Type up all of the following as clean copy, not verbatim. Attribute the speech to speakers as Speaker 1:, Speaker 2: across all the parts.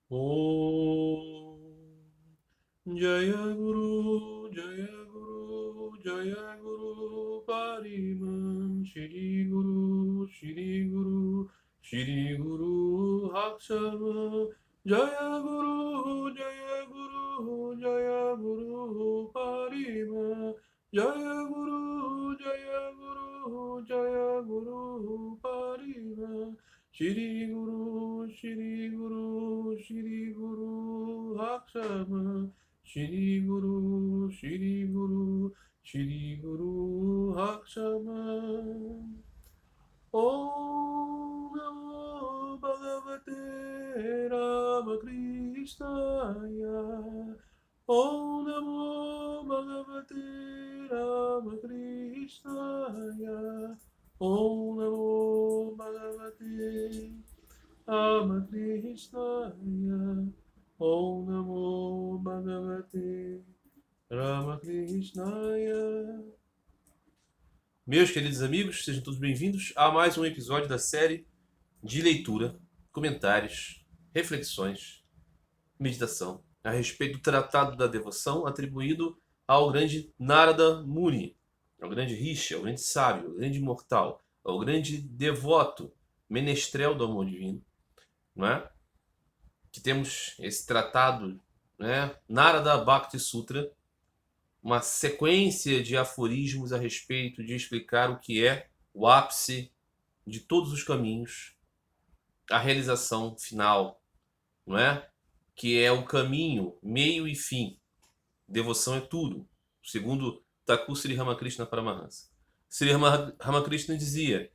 Speaker 1: Om Jaya Guru, Jaya Guru, Jaya Guru Pariman, Shri Guru, Shri Guru, Shri Guru Hakshama, Jaya Guru, Jaya Guru, Jaya Guru Parima, Jaya Guru, Jaya Guru, Jaya Guru Parima. Shri Guru, Shri Guru, Shri Guru Hakshama, Shri Guru, Shri Guru, Shri Guru Hakshama. Om Namo Bhagavate Ramakrishnaya. Om Namo Bhagavate Ramakrishnaya. Om Namo Bhagavate Ramakrishnaya. Om Namo Bhagavate Ramakrishnaya. Meus queridos amigos, sejam todos bem-vindos a mais um episódio da série de leitura, comentários, reflexões, meditação a respeito do Tratado da Devoção atribuído ao grande Narada Muni, ao grande Rishi, ao grande sábio, ao grande imortal, ao grande devoto, menestrel do amor divino, não é? Que temos esse tratado, né? Narada Bhakti Sutra, uma sequência de aforismos a respeito de explicar o que é o ápice de todos os caminhos, a realização final, não é? Que é o caminho, meio e fim. Devoção é tudo, segundo Thakur Sri Ramakrishna Paramahansa. Sri Ramakrishna dizia: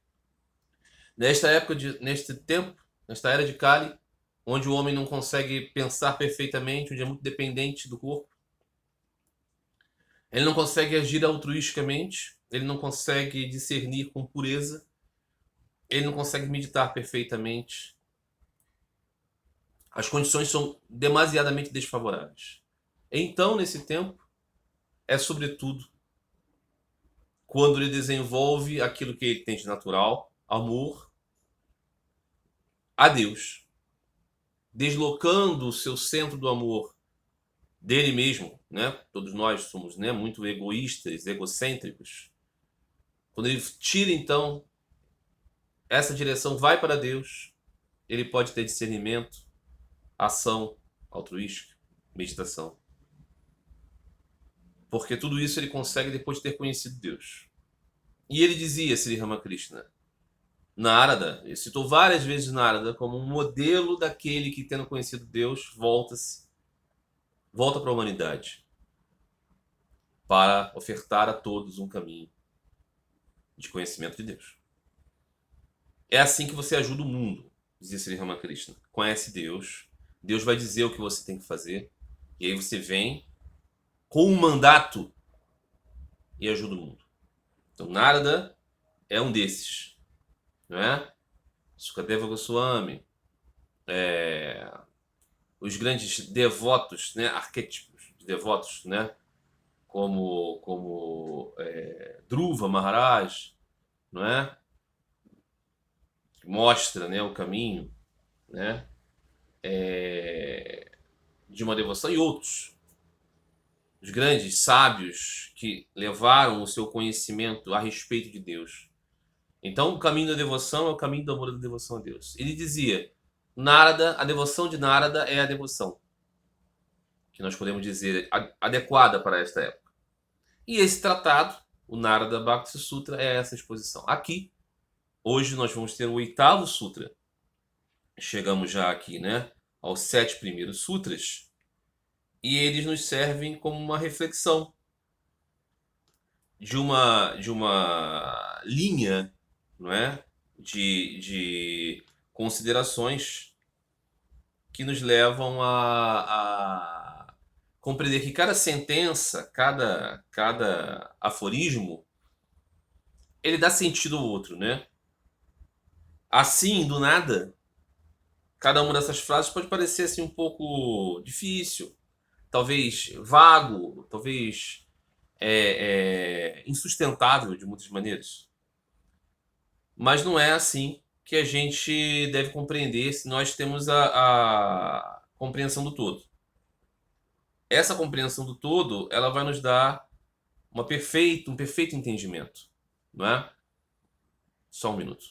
Speaker 1: nesta era de Kali, onde o homem não consegue pensar perfeitamente, onde é muito dependente do corpo, ele não consegue agir altruisticamente, ele não consegue discernir com pureza, ele não consegue meditar perfeitamente. As condições são demasiadamente desfavoráveis. Então, nesse tempo, é sobretudo quando ele desenvolve aquilo que ele tem de natural, amor a Deus, deslocando o seu centro do amor dele mesmo, né? Todos nós somos, né, muito egoístas, egocêntricos. Quando ele tira, então, essa direção, vai para Deus, ele pode ter discernimento, ação altruística, meditação. Porque tudo isso ele consegue depois de ter conhecido Deus. E ele dizia, Sri Ramakrishna, Narada, ele citou várias vezes Narada como um modelo daquele que, tendo conhecido Deus, volta para a humanidade, para ofertar a todos um caminho de conhecimento de Deus. É assim que você ajuda o mundo, dizia Sri Ramakrishna. Conhece Deus, Deus vai dizer o que você tem que fazer, e aí você vem com um mandato e ajuda o mundo. Então Narada é um desses, não é? Sukadeva Goswami, os grandes devotos, né, arquétipos de devotos, né, como Dhruva Maharaj, não é? Que mostra, né, o caminho, né, de uma devoção, e outros, os grandes sábios que levaram o seu conhecimento a respeito de Deus. Então, o caminho da devoção é o caminho do amor da devoção a Deus. Ele dizia, Narada, a devoção de Narada é a devoção que nós podemos dizer adequada para esta época. E esse tratado, o Narada Bhakti Sutra, é essa exposição. Aqui, hoje nós vamos ter o 8º sutra. Chegamos já aqui, né, aos 7 primeiros sutras, e eles nos servem como uma reflexão de uma linha, não é, de considerações que nos levam a compreender que cada sentença, cada aforismo, ele dá sentido ao outro, né? Assim, do nada, cada uma dessas frases pode parecer assim um pouco difícil, talvez vago, talvez insustentável de muitas maneiras. Mas não é assim que a gente deve compreender se nós temos compreensão do todo. Essa compreensão do todo, ela vai nos dar um perfeito entendimento, não é? Só um minuto.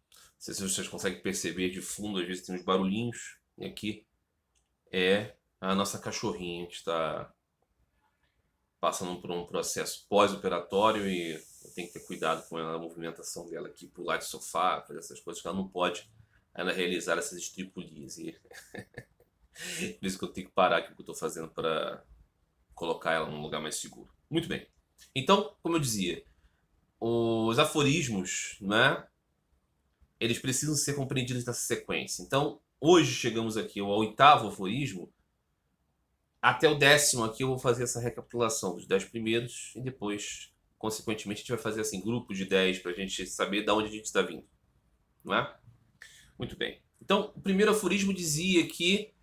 Speaker 1: Não sei se vocês conseguem perceber de fundo, às vezes tem uns barulhinhos. E aqui é a nossa cachorrinha que está passando por um processo pós-operatório e eu tenho que ter cuidado com a movimentação dela aqui, pular de sofá, fazer essas coisas que ela não pode ainda realizar essas estripulias. E por isso que eu tenho que parar aqui o que eu estou fazendo para colocar ela num lugar mais seguro. Muito bem. Então, como eu dizia, os aforismos, né, eles precisam ser compreendidos nessa sequência. Então, hoje chegamos aqui ao 8º aforismo. Até o 10º aqui eu vou fazer essa recapitulação dos 10 primeiros e depois, consequentemente, a gente vai fazer assim, grupos de 10 para a gente saber de onde a gente está vindo. Não é? Muito bem. Então, o primeiro aforismo dizia que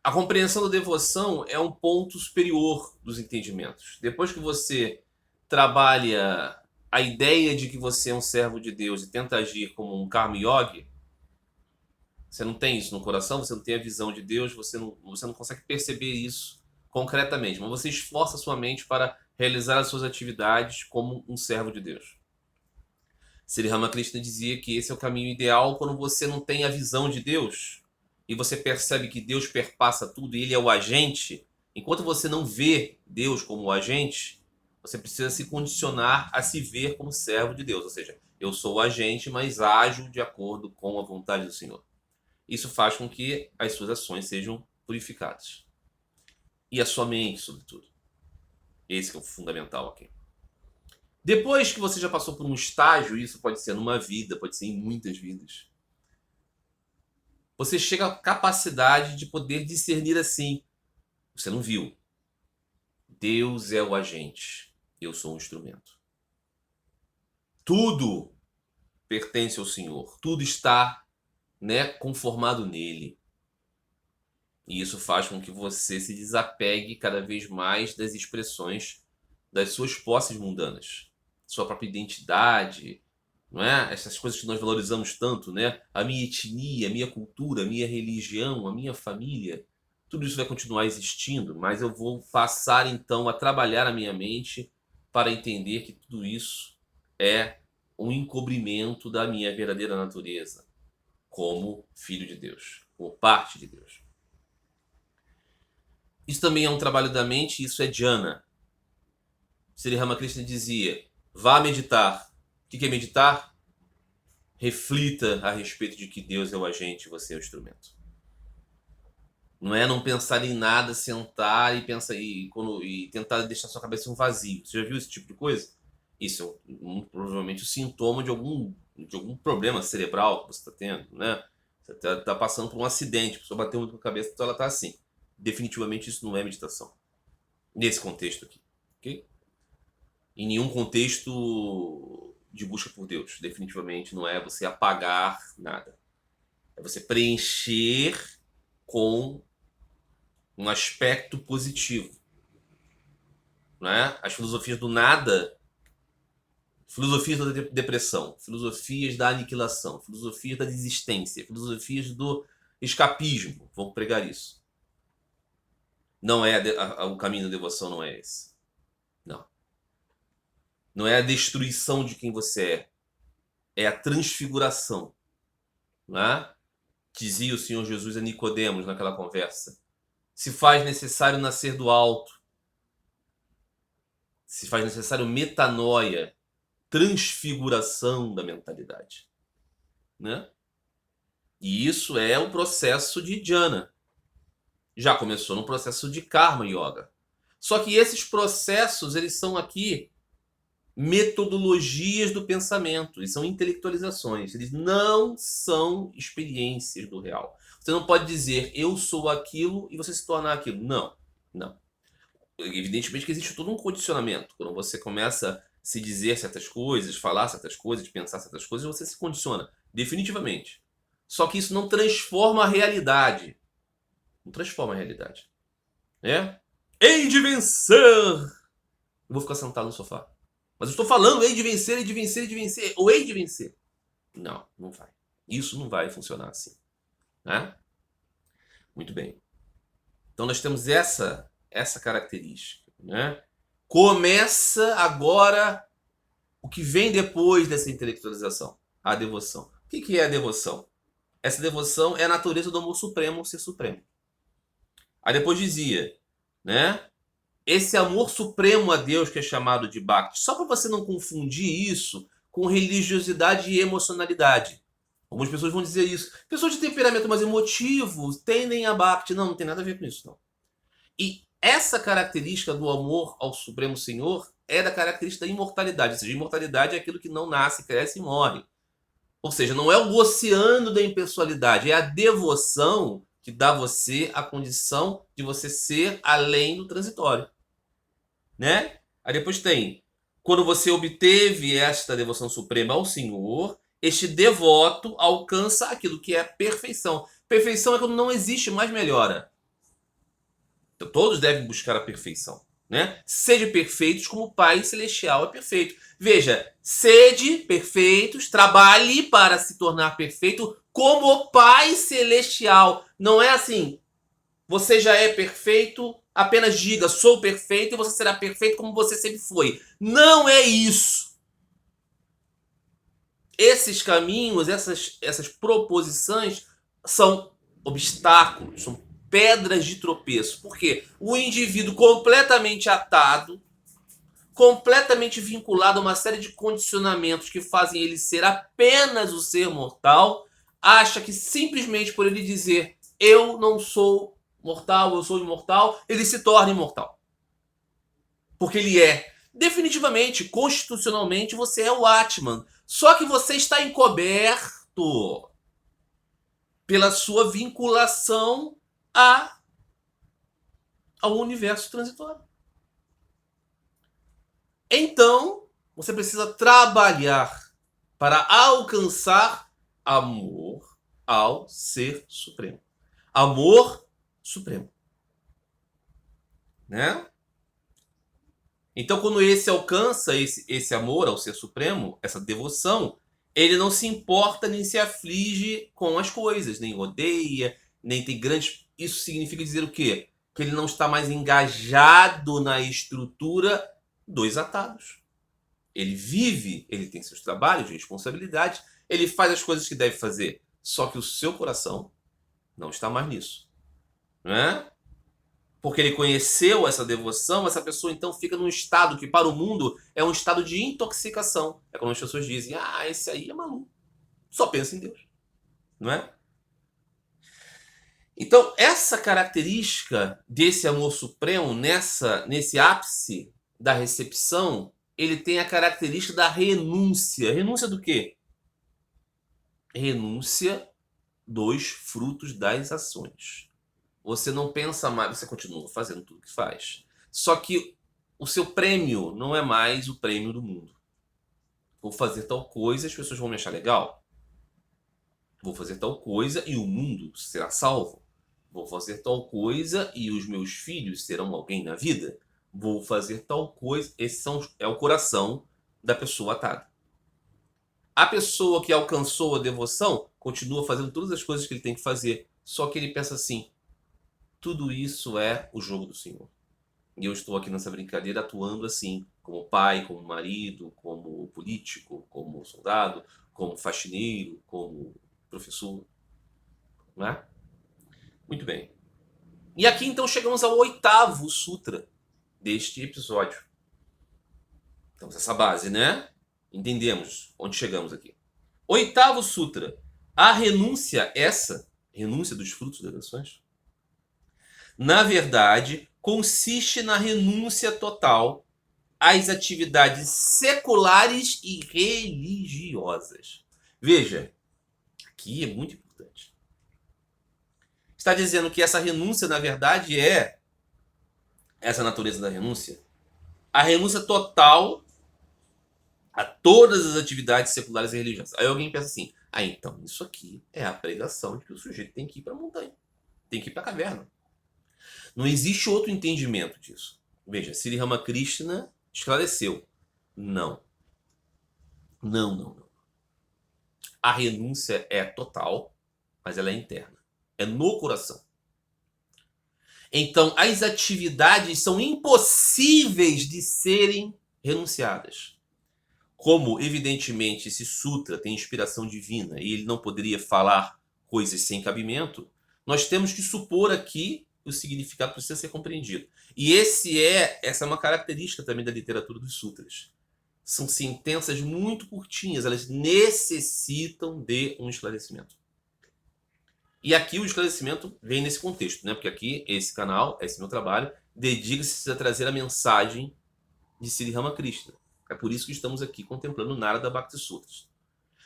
Speaker 1: a compreensão da devoção é um ponto superior dos entendimentos. Depois que você trabalha a ideia de que você é um servo de Deus e tenta agir como um karma yogi, você não tem isso no coração, você não tem a visão de Deus, você não consegue perceber isso concretamente, mas você esforça a sua mente para realizar as suas atividades como um servo de Deus. Sri Ramakrishna dizia que esse é o caminho ideal quando você não tem a visão de Deus e você percebe que Deus perpassa tudo e Ele é o agente. Enquanto você não vê Deus como o agente, você precisa se condicionar a se ver como servo de Deus. Ou seja, eu sou o agente, mas ajo de acordo com a vontade do Senhor. Isso faz com que as suas ações sejam purificadas. E a sua mente, sobretudo. Esse que é o fundamental aqui. Depois que você já passou por um estágio, isso pode ser numa vida, pode ser em muitas vidas, você chega à capacidade de poder discernir assim. Você não viu. Deus é o agente. Eu sou um instrumento. Tudo pertence ao Senhor. Tudo está, né, conformado nele. E isso faz com que você se desapegue cada vez mais das expressões das suas posses mundanas. Sua própria identidade, não é? Essas coisas que nós valorizamos tanto, né? A minha etnia, a minha cultura, a minha religião, a minha família, tudo isso vai continuar existindo, mas eu vou passar então a trabalhar a minha mente para entender que tudo isso é um encobrimento da minha verdadeira natureza, como filho de Deus, como parte de Deus. Isso também é um trabalho da mente, isso é dhyana. Sri Ramakrishna dizia, vá meditar. O que é meditar? Reflita a respeito de que Deus é o agente e você é o instrumento. Não é não pensar em nada, sentar e tentar deixar sua cabeça um vazio. Você já viu esse tipo de coisa? Isso é provavelmente o sintoma de algum problema cerebral que você está tendo, né? Você está passando por um acidente, a pessoa bateu muito com a cabeça, então ela está assim. Definitivamente isso não é meditação. Nesse contexto aqui, ok? Em nenhum contexto de busca por Deus. Definitivamente não é você apagar nada. É você preencher com um aspecto positivo. Não é? As filosofias do nada, filosofias da depressão, filosofias da aniquilação, filosofias da desistência, filosofias do escapismo, vão pregar isso. Não é o caminho da devoção, não é esse. Não. Não é a destruição de quem você é. É a transfiguração. Não é? Dizia o Senhor Jesus a Nicodemos naquela conversa. Se faz necessário nascer do alto. Se faz necessário metanoia. Transfiguração da mentalidade. Né? E isso é o processo de dhyana. Já começou no processo de karma yoga. Só que esses processos, eles são aqui metodologias do pensamento, eles são intelectualizações, eles não são experiências do real. Você não pode dizer, eu sou aquilo e você se tornar aquilo. Não, não. Evidentemente que existe todo um condicionamento. Quando você começa a se dizer certas coisas, falar certas coisas, pensar certas coisas, você se condiciona, definitivamente. Só que isso não transforma a realidade. Não transforma a realidade. É? Hei de vencer! Eu vou ficar sentado no sofá. Mas eu estou falando, hei de vencer, hei de vencer, hei de vencer. Ou hei de vencer. Não, não vai. Isso não vai funcionar assim, né? Muito bem. Então nós temos essa característica, né? Começa agora o que vem depois dessa intelectualização, a devoção. O que é a devoção? Essa devoção é a natureza do amor supremo, ser supremo. Aí depois dizia, né? Esse amor supremo a Deus que é chamado de Bhakti, só para você não confundir isso com religiosidade e emocionalidade. Algumas pessoas vão dizer isso. Pessoas de temperamento mais emotivo tendem a Bhakti. Não, não tem nada a ver com isso, não. E essa característica do amor ao Supremo Senhor é da característica da imortalidade. Ou seja, imortalidade é aquilo que não nasce, cresce e morre. Ou seja, não é o oceano da impessoalidade, é a devoção que dá a você a condição de você ser além do transitório, né? Aí depois tem, quando você obteve esta devoção suprema ao Senhor, este devoto alcança aquilo que é perfeição. Perfeição é quando não existe mais melhora. Então, todos devem buscar a perfeição, né? Sede perfeitos como o Pai Celestial é perfeito. Veja, sede perfeitos, trabalhe para se tornar perfeito como o Pai Celestial. Não é assim, você já é perfeito, apenas diga, sou perfeito e você será perfeito como você sempre foi. Não é isso. Esses caminhos, essas proposições são obstáculos, são pedras de tropeço. Porque o indivíduo completamente atado, completamente vinculado a uma série de condicionamentos que fazem ele ser apenas o ser mortal, acha que simplesmente por ele dizer eu não sou mortal, eu sou imortal, ele se torna imortal. Porque ele é. Definitivamente, constitucionalmente, você é o Atman. Só que você está encoberto pela sua vinculação ao universo transitório. Então, você precisa trabalhar para alcançar amor ao Ser Supremo. Amor supremo. Né? Então, quando esse alcança esse amor ao Ser Supremo, essa devoção, ele não se importa nem se aflige com as coisas, nem odeia, nem tem grandes... Isso significa dizer o quê? Que ele não está mais engajado na estrutura dos atados. Ele vive, ele tem seus trabalhos, responsabilidades, ele faz as coisas que deve fazer. Só que o seu coração não está mais nisso. Não é? Porque ele conheceu essa devoção, essa pessoa então fica num estado que para o mundo é um estado de intoxicação. É como as pessoas dizem, esse aí é maluco. Só pensa em Deus. Não é? Então, essa característica desse amor supremo, nesse ápice da recepção, ele tem a característica da renúncia. Renúncia do quê? Renúncia dos frutos das ações. Você não pensa mais, você continua fazendo tudo que faz. Só que o seu prêmio não é mais o prêmio do mundo. Vou fazer tal coisa, as pessoas vão me achar legal. Vou fazer tal coisa e o mundo será salvo. Vou fazer tal coisa e os meus filhos serão alguém na vida. Vou fazer tal coisa. Esse é o coração da pessoa atada. A pessoa que alcançou a devoção continua fazendo todas as coisas que ele tem que fazer. Só que ele pensa assim, tudo isso é o jogo do Senhor. E eu estou aqui nessa brincadeira atuando assim, como pai, como marido, como político, como soldado, como faxineiro, como professor. Não é? Muito bem. E aqui então chegamos ao 8º sutra deste episódio. Temos essa base, né? Entendemos onde chegamos aqui. 8º sutra. A renúncia, renúncia dos frutos das ações, na verdade, consiste na renúncia total às atividades seculares e religiosas. Veja, aqui é muito importante. Está dizendo que essa renúncia, na verdade, é essa natureza da renúncia, a renúncia total a todas as atividades seculares e religiosas. Aí alguém pensa assim, então isso aqui é a pregação de que o sujeito tem que ir para a montanha, tem que ir para a caverna. Não existe outro entendimento disso. Veja, Sri Ramakrishna esclareceu. Não. Não. a renúncia é total, mas ela é interna. É no coração. Então, as atividades são impossíveis de serem renunciadas. Como, evidentemente, esse sutra tem inspiração divina e ele não poderia falar coisas sem cabimento, nós temos que supor aqui que o significado precisa ser compreendido. E essa é uma característica também da literatura dos sutras. São sentenças muito curtinhas, elas necessitam de um esclarecimento. E aqui o esclarecimento vem nesse contexto, né? Porque aqui, esse canal, esse meu trabalho, dedica-se a trazer a mensagem de Sri Ramakrishna. É por isso que estamos aqui contemplando Narada Bhakti Sutras.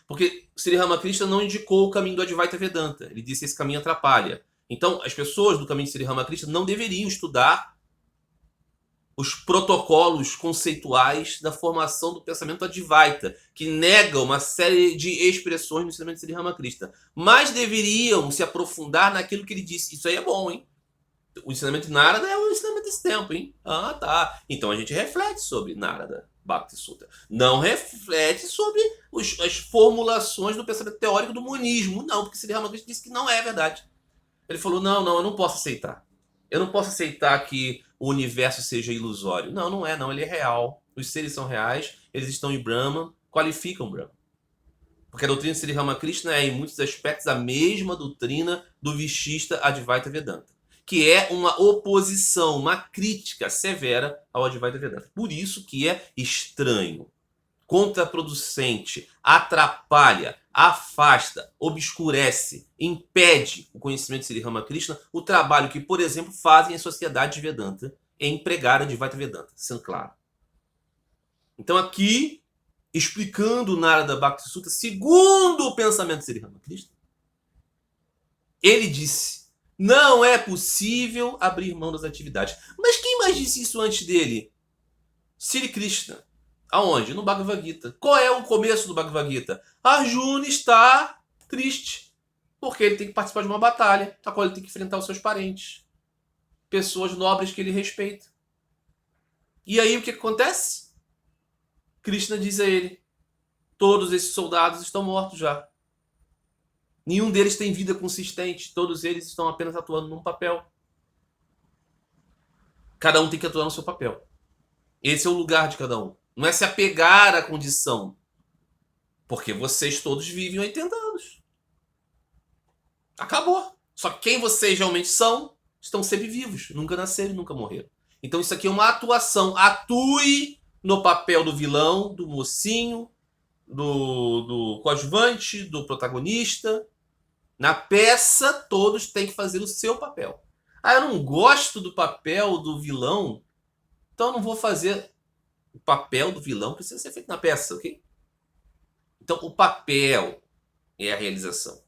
Speaker 1: Porque Sri Ramakrishna não indicou o caminho do Advaita Vedanta. Ele disse que esse caminho atrapalha. Então, as pessoas do caminho de Sri Ramakrishna não deveriam estudar os protocolos conceituais da formação do pensamento Advaita, que nega uma série de expressões no ensinamento de Sri Ramakrishna. Mas deveriam se aprofundar naquilo que ele disse. Isso aí é bom, hein? O ensinamento de Narada é o ensinamento desse tempo, hein? Ah, tá. Então a gente reflete sobre Narada Bhakti Sutra. Não reflete sobre as formulações do pensamento teórico do monismo. Não, porque Sri Ramakrishna disse que não é verdade. Ele falou, não, eu não posso aceitar. Eu não posso aceitar que o universo seja ilusório. Não, não é, não. Ele é real. Os seres são reais, eles estão em Brahman, qualificam Brahman. Porque a doutrina de Sri Ramakrishna é, em muitos aspectos, a mesma doutrina do Vishishta Advaita Vedanta, que é uma oposição, uma crítica severa ao Advaita Vedanta. Por isso que é estranho, contraproducente, atrapalha, afasta, obscurece, impede o conhecimento de Sri Ramakrishna, o trabalho que, por exemplo, fazem as sociedades de Vedanta em pregar Advaita Vedanta, sendo claro. Então aqui, explicando o Narada Bhakti Sutra, segundo o pensamento de Sri Ramakrishna, ele disse: não é possível abrir mão das atividades. Mas quem mais disse isso antes dele? Sri Krishna. Aonde? No Bhagavad Gita. Qual é o começo do Bhagavad Gita? Arjuna está triste, porque ele tem que participar de uma batalha, a qual ele tem que enfrentar os seus parentes, pessoas nobres que ele respeita. E aí o que acontece? Krishna diz a ele: todos esses soldados estão mortos já. Nenhum deles tem vida consistente. Todos eles estão apenas atuando num papel. Cada um tem que atuar no seu papel. Esse é o lugar de cada um. Não é se apegar à condição. Porque vocês todos vivem 80 anos. Acabou. Só que quem vocês realmente são, estão sempre vivos. Nunca nasceram e nunca morreram. Então isso aqui é uma atuação. Atue no papel do vilão, do mocinho, do coadjuvante, do protagonista. Na peça, todos têm que fazer o seu papel. Ah, eu não gosto do papel do vilão, então eu não vou fazer. O papel do vilão precisa ser feito na peça, ok? Então, o papel é a realização.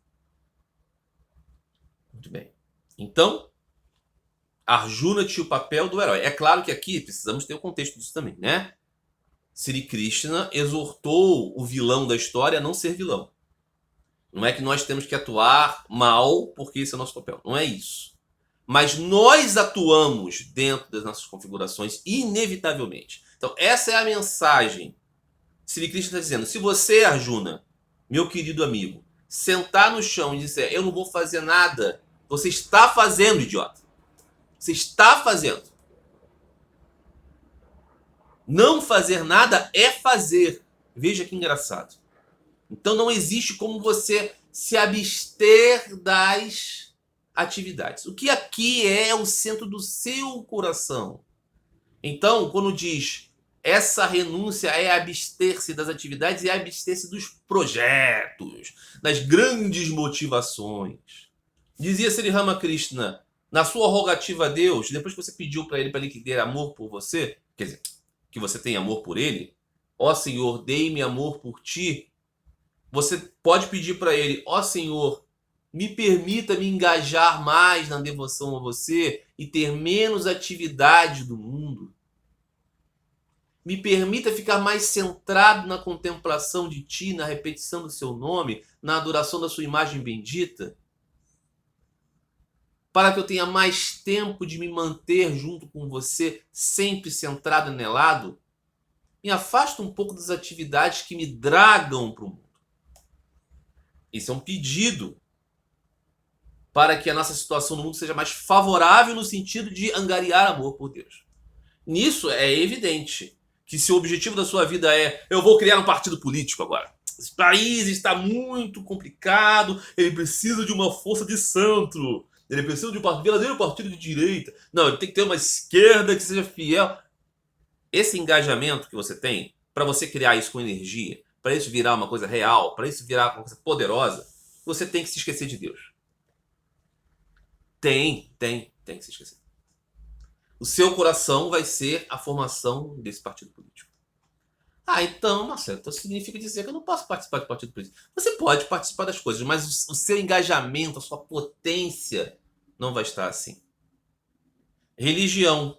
Speaker 1: Muito bem. Então, Arjuna tinha o papel do herói. É claro que aqui precisamos ter o contexto disso também, né? Sri Krishna exortou o vilão da história a não ser vilão. Não é que nós temos que atuar mal porque esse é o nosso papel. Não é isso. Mas nós atuamos dentro das nossas configurações inevitavelmente. Então, essa é a mensagem. Sri Krishna está dizendo: se você, Arjuna, meu querido amigo, sentar no chão e disser, eu não vou fazer nada, você está fazendo, idiota. Você está fazendo. Não fazer nada é fazer. Veja que engraçado. Então não existe como você se abster das atividades. O que aqui é o centro do seu coração. Então, quando diz essa renúncia é abster-se das atividades e é abster-se dos projetos, das grandes motivações. Dizia Sri Ramakrishna, na sua rogativa a Deus, depois que você pediu para ele que dê amor por você, quer dizer, que você tem amor por ele, ó Senhor, dei-me amor por ti, você pode pedir para ele, ó Senhor, me permita me engajar mais na devoção a você e ter menos atividade do mundo. Me permita ficar mais centrado na contemplação de ti, na repetição do seu nome, na adoração da sua imagem bendita, para que eu tenha mais tempo de me manter junto com você, sempre centrado e anelado. Me afasta um pouco das atividades que me dragam para o mundo. Isso é um pedido para que a nossa situação no mundo seja mais favorável no sentido de angariar amor por Deus. Nisso é evidente que se o objetivo da sua vida é eu vou criar um partido político agora. Esse país está muito complicado, ele precisa de uma força de centro, ele precisa de um verdadeiro partido de direita. Não, ele tem que ter uma esquerda que seja fiel. Esse engajamento que você tem, para você criar isso com energia, para isso virar uma coisa real, para isso virar uma coisa poderosa, você tem que se esquecer de Deus. Tem que se esquecer. O seu coração vai ser a formação desse partido político. Ah, então, Marcelo, então significa dizer que eu não posso participar do partido político. Você pode participar das coisas, mas o seu engajamento, a sua potência não vai estar assim. Religião.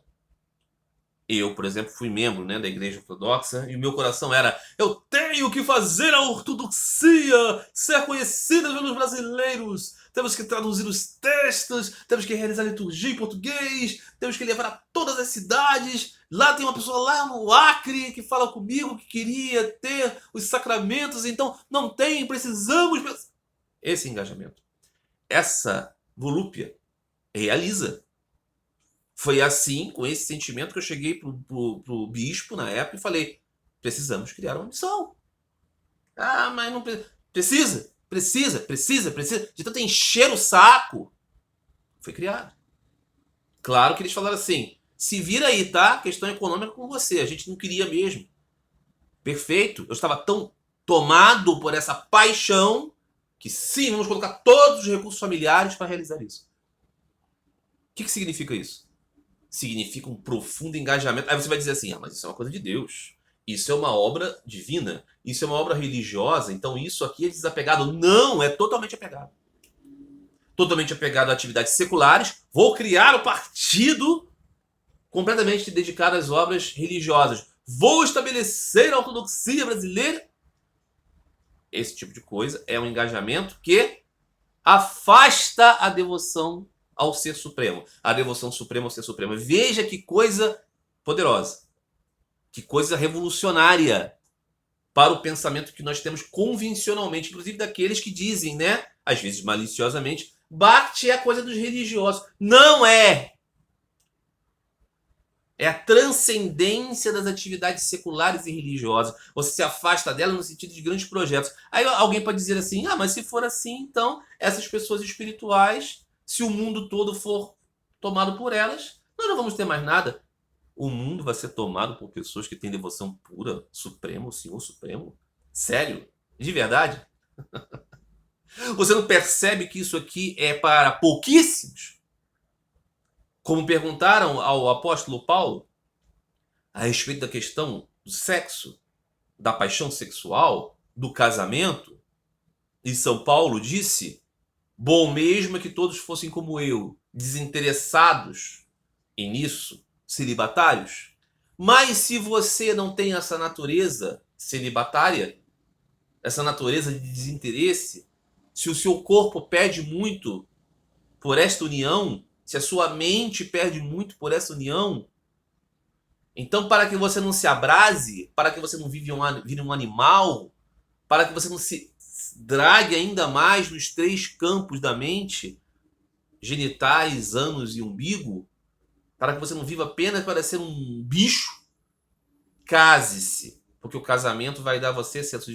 Speaker 1: Eu, por exemplo, fui membro, né, da Igreja Ortodoxa e o meu coração era: eu tenho que fazer a ortodoxia ser conhecida pelos brasileiros. Temos que traduzir os textos, temos que realizar liturgia em português, temos que levar a todas as cidades. Lá tem uma pessoa lá no Acre que fala comigo que queria ter os sacramentos, então não tem, precisamos. Esse engajamento, essa volúpia realiza. Foi assim, com esse sentimento, que eu cheguei pro bispo na época e falei: precisamos criar uma missão. Ah, mas não precisa. De tanto encher o saco. Foi criado. Claro que eles falaram assim: se vira aí, tá? Questão econômica com você. A gente não queria mesmo. Perfeito. Eu estava tão tomado por essa paixão que sim, vamos colocar todos os recursos familiares para realizar isso. O que significa isso? Significa um profundo engajamento. Aí você vai dizer assim: ah, mas isso é uma coisa de Deus. Isso é uma obra divina. Isso é uma obra religiosa. Então isso aqui é desapegado. Não, é totalmente apegado. Totalmente apegado a atividades seculares. Vou criar o partido completamente dedicado às obras religiosas. Vou estabelecer a ortodoxia brasileira. Esse tipo de coisa é um engajamento que afasta a devoção ao Ser Supremo. A devoção suprema ao Ser Supremo. Veja que coisa poderosa. Que coisa revolucionária para o pensamento que nós temos convencionalmente, inclusive daqueles que dizem, né, às vezes maliciosamente, Bhakti é a coisa dos religiosos. Não é! É a transcendência das atividades seculares e religiosas. Você se afasta dela no sentido de grandes projetos. Aí alguém pode dizer assim: ah, mas se for assim, então essas pessoas espirituais, se o mundo todo for tomado por elas, nós não vamos ter mais nada. O mundo vai ser tomado por pessoas que têm devoção pura, Supremo, Senhor Supremo? Sério? De verdade? Você não percebe que isso aqui é para pouquíssimos? Como perguntaram ao apóstolo Paulo a respeito da questão do sexo, da paixão sexual, do casamento, e São Paulo disse: bom mesmo é que todos fossem como eu, desinteressados e nisso, celibatários. Mas se você não tem essa natureza celibatária, essa natureza de desinteresse, se o seu corpo pede muito por esta união, se a sua mente perde muito por essa união, então para que você não se abrase, para que você não vire um animal, para que você não se drague ainda mais nos 3 campos da mente, genitais, ânus e umbigo, para que você não viva apenas para ser um bicho, case-se, porque o casamento vai dar a você senso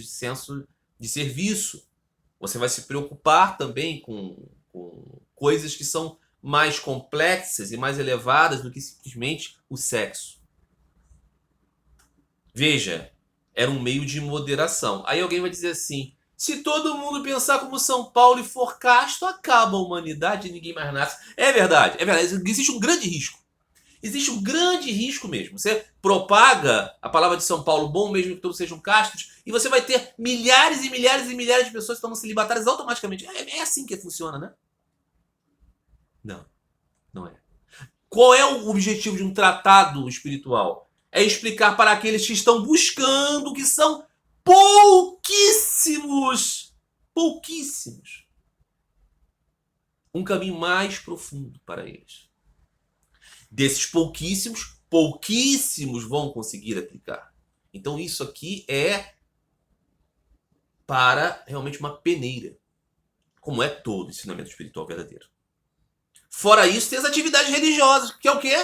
Speaker 1: de serviço. Você vai se preocupar também com coisas que são mais complexas e mais elevadas do que simplesmente o sexo. Veja, era um meio de moderação. Aí alguém vai dizer assim: se todo mundo pensar como São Paulo e for casto, acaba a humanidade e ninguém mais nasce. É verdade, é verdade. Existe um grande risco. Existe um grande risco mesmo. Você propaga a palavra de São Paulo, bom mesmo que todos sejam castos, e você vai ter milhares e milhares e milhares de pessoas que estão celibatárias automaticamente. É assim que funciona, né? Não, não é. Qual é o objetivo de um tratado espiritual? É explicar para aqueles que estão buscando, que são pouquíssimos, um caminho mais profundo para eles. Desses pouquíssimos vão conseguir aplicar. Então isso aqui é para realmente uma peneira. como é todo ensinamento espiritual verdadeiro. Fora isso, tem as atividades religiosas, que é o quê?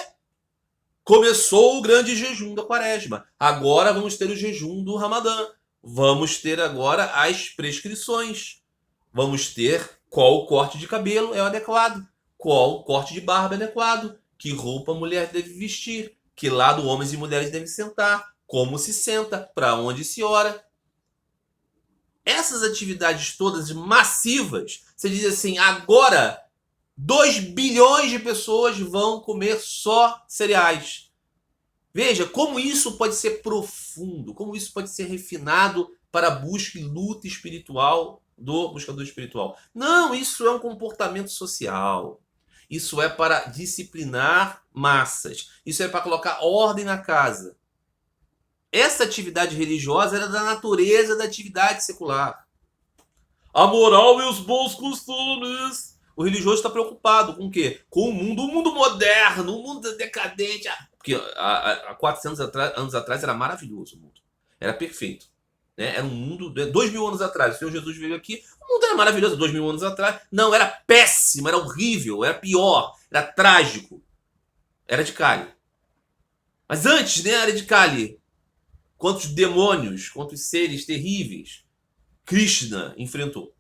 Speaker 1: Começou o grande jejum da Quaresma. Agora vamos ter o jejum do Ramadã. Vamos ter agora as prescrições. Vamos ter qual corte de cabelo é o adequado, qual corte de barba é adequado, que roupa a mulher deve vestir, que lado homens e mulheres devem sentar, como se senta, para onde se ora. Essas atividades todas massivas, você diz assim, agora 2 bilhões de pessoas vão comer só cereais. Veja como isso pode ser profundo, como isso pode ser refinado para a busca e luta espiritual do buscador espiritual. Não, isso é um comportamento social. Isso é para disciplinar massas. Isso é para colocar ordem na casa. Essa atividade religiosa era da natureza da atividade secular. A moral e os bons costumes. O religioso está preocupado com o quê? Com o mundo moderno, o mundo decadente. Porque há 400 anos atrás era maravilhoso o mundo. Era perfeito. Né? Era um mundo... 2000 anos atrás, o Senhor Jesus veio aqui, o mundo era maravilhoso 2000 anos atrás. Não, era péssimo, era horrível, era pior, era trágico. Era de Cali. Mas antes, né, era de Cali. Quantos demônios, quantos seres terríveis Krishna enfrentou.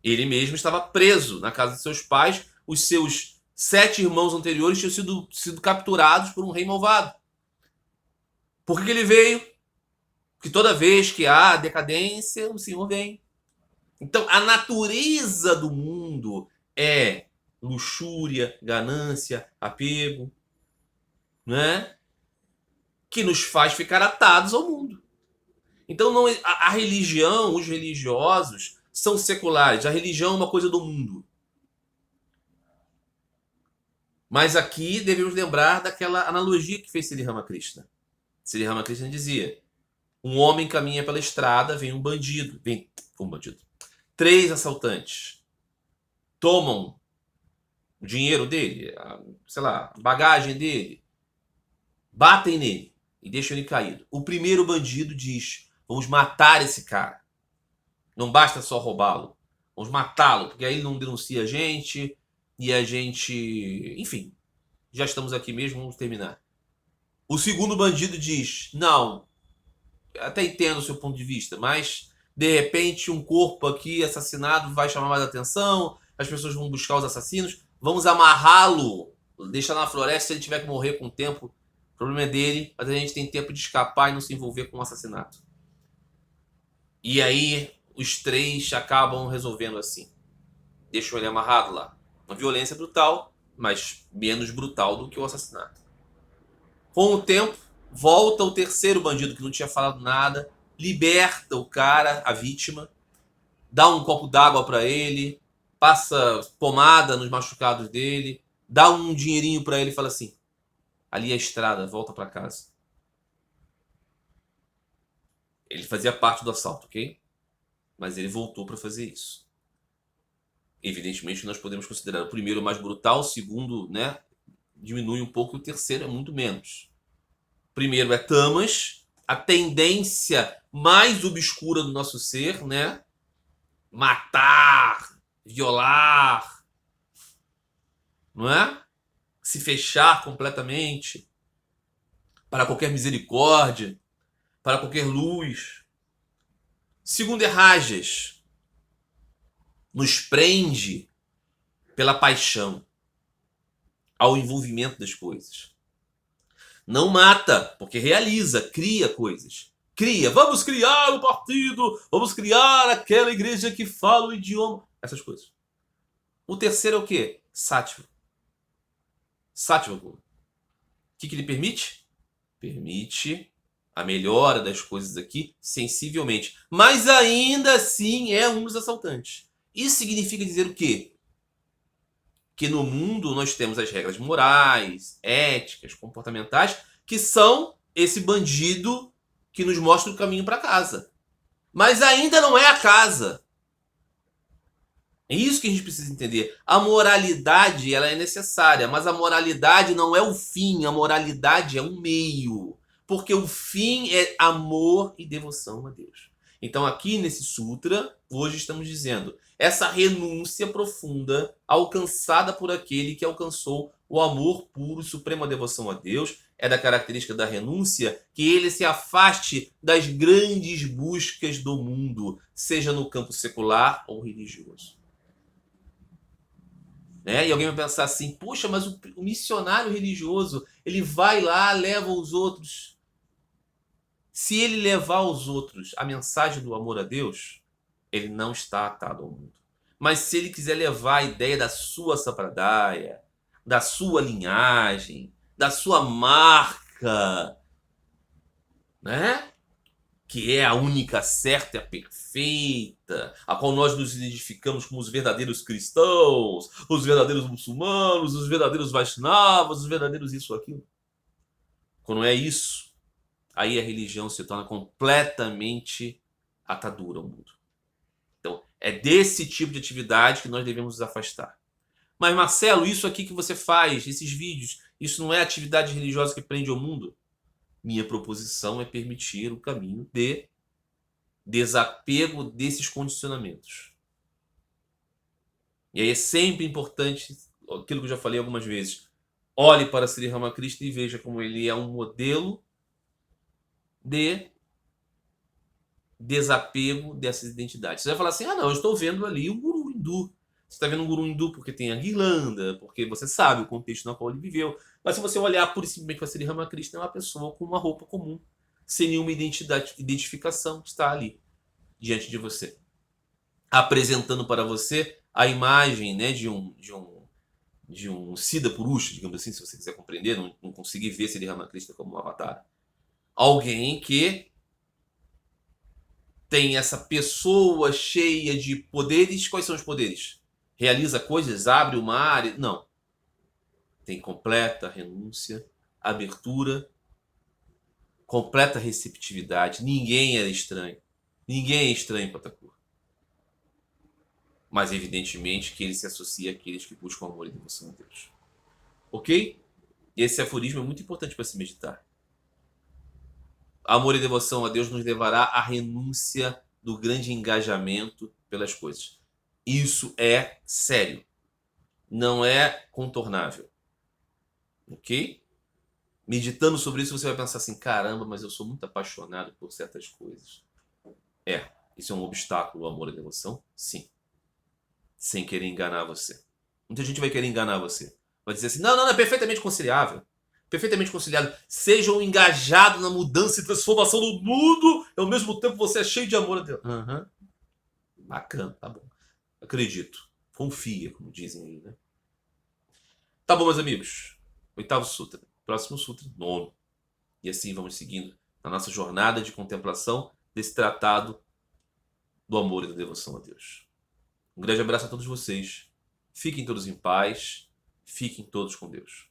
Speaker 1: Ele mesmo estava preso na casa de seus pais. Os seus 7 irmãos anteriores tinham sido capturados por um rei malvado. Por que ele veio? Porque toda vez que há decadência, o Senhor vem. Então, a natureza do mundo é luxúria, ganância, apego, né? Que nos faz ficar atados ao mundo. Então, não, a religião, os religiosos são seculares. A religião é uma coisa do mundo. Mas aqui devemos lembrar daquela analogia que fez Sri Ramakrishna. Sri Ramakrishna dizia: um homem caminha pela estrada, vem um bandido. Vem um bandido. 3 assaltantes tomam o dinheiro dele, sei lá, a bagagem dele, batem nele e deixam ele caído. O primeiro bandido diz: vamos matar esse cara. Não basta só roubá-lo. Vamos matá-lo, porque aí ele não denuncia a gente e a gente... Enfim, já estamos aqui mesmo, vamos terminar. O segundo bandido diz: não, até entendo o seu ponto de vista, mas de repente um corpo aqui assassinado vai chamar mais atenção, as pessoas vão buscar os assassinos, vamos amarrá-lo, deixar na floresta, se ele tiver que morrer com o tempo, o problema é dele, mas a gente tem tempo de escapar e não se envolver com o assassinato. E aí os 3 acabam resolvendo assim. Deixam ele amarrado lá. Uma violência brutal, mas menos brutal do que o assassinato. Com o tempo, volta o terceiro bandido que não tinha falado nada, liberta o cara, a vítima, dá um copo d'água para ele, passa pomada nos machucados dele, dá um dinheirinho para ele e fala assim: ali é a estrada, volta para casa. Ele fazia parte do assalto, ok? Mas ele voltou para fazer isso. Evidentemente, nós podemos considerar o primeiro mais brutal, o segundo, né, diminui um pouco, o terceiro é muito menos. O primeiro é tamas, a tendência mais obscura do nosso ser, né? Matar, violar, não é? Se fechar completamente para qualquer misericórdia, para qualquer luz. Segundo é rajas, nos prende pela paixão ao envolvimento das coisas. Não mata, porque realiza, cria coisas. Cria, vamos criar um partido, vamos criar aquela igreja que fala o idioma, essas coisas. O terceiro é o quê? Sátiva. Sátiva. O que ele permite? Permite a melhora das coisas aqui sensivelmente. Mas ainda assim é um dos assaltantes. Isso significa dizer o quê? Que no mundo nós temos as regras morais, éticas, comportamentais, que são esse bandido que nos mostra o caminho para casa. Mas ainda não é a casa. É isso que a gente precisa entender. A moralidade, ela é necessária, mas a moralidade não é o fim, a moralidade é um meio. Porque o fim é amor e devoção a Deus. Então aqui nesse sutra, hoje estamos dizendo, essa renúncia profunda alcançada por aquele que alcançou o amor puro, suprema devoção a Deus, é da característica da renúncia que ele se afaste das grandes buscas do mundo, seja no campo secular ou religioso. Né? E alguém vai pensar assim, puxa, mas o missionário religioso, ele vai lá, leva os outros. Se ele levar aos outros a mensagem do amor a Deus, ele não está atado ao mundo. Mas se ele quiser levar a ideia da sua sampradaya, da sua linhagem, da sua marca, né? Que é a única certa e a perfeita, a qual nós nos identificamos como os verdadeiros cristãos, os verdadeiros muçulmanos, os verdadeiros Vaishnavas, os verdadeiros isso ou aquilo. Quando é isso, aí a religião se torna completamente atadura ao mundo. Então, é desse tipo de atividade que nós devemos nos afastar. Mas, Marcelo, isso aqui que você faz, esses vídeos, isso não é atividade religiosa que prende ao mundo? Minha proposição é permitir o caminho de desapego desses condicionamentos. E aí é sempre importante, aquilo que eu já falei algumas vezes, olhe para Sri Ramakrishna e veja como ele é um modelo de desapego dessas identidades. Você vai falar assim, não, eu estou vendo ali um guru hindu. Você está vendo um guru hindu porque tem a guirlanda, porque você sabe o contexto no qual ele viveu. Mas se você olhar pura e simplesmente para Sri Ramakrishna, é uma pessoa com uma roupa comum, sem nenhuma identificação, está ali diante de você, apresentando para você a imagem, né, de um Siddha Purusha, digamos assim, se você quiser compreender, não conseguir ver Sri Ramakrishna como um avatar. Alguém que tem essa pessoa cheia de poderes. Quais são os poderes? Realiza coisas, abre o mar? Não. Tem completa renúncia, abertura, completa receptividade. Ninguém era estranho. Ninguém é estranho para Thakur. Mas evidentemente que ele se associa àqueles que buscam amor e devoção a Deus. Ok? E esse aforismo é muito importante para se meditar. Amor e devoção a Deus nos levará à renúncia do grande engajamento pelas coisas. Isso é sério. Não é contornável. Ok? Meditando sobre isso, você vai pensar assim, caramba, mas eu sou muito apaixonado por certas coisas. Isso é um obstáculo ao amor e devoção? Sim. Sem querer enganar você. Muita gente vai querer enganar você. Vai dizer assim, não, é perfeitamente conciliável. Perfeitamente conciliado. Sejam engajados na mudança e transformação do mundo, e ao mesmo tempo você é cheio de amor a Deus. Bacana, tá bom. Acredito. Confia, como dizem aí, né? Tá bom, meus amigos. 8º Sutra. Próximo Sutra, 9º. E assim vamos seguindo na nossa jornada de contemplação desse tratado do amor e da devoção a Deus. Um grande abraço a todos vocês. Fiquem todos em paz. Fiquem todos com Deus.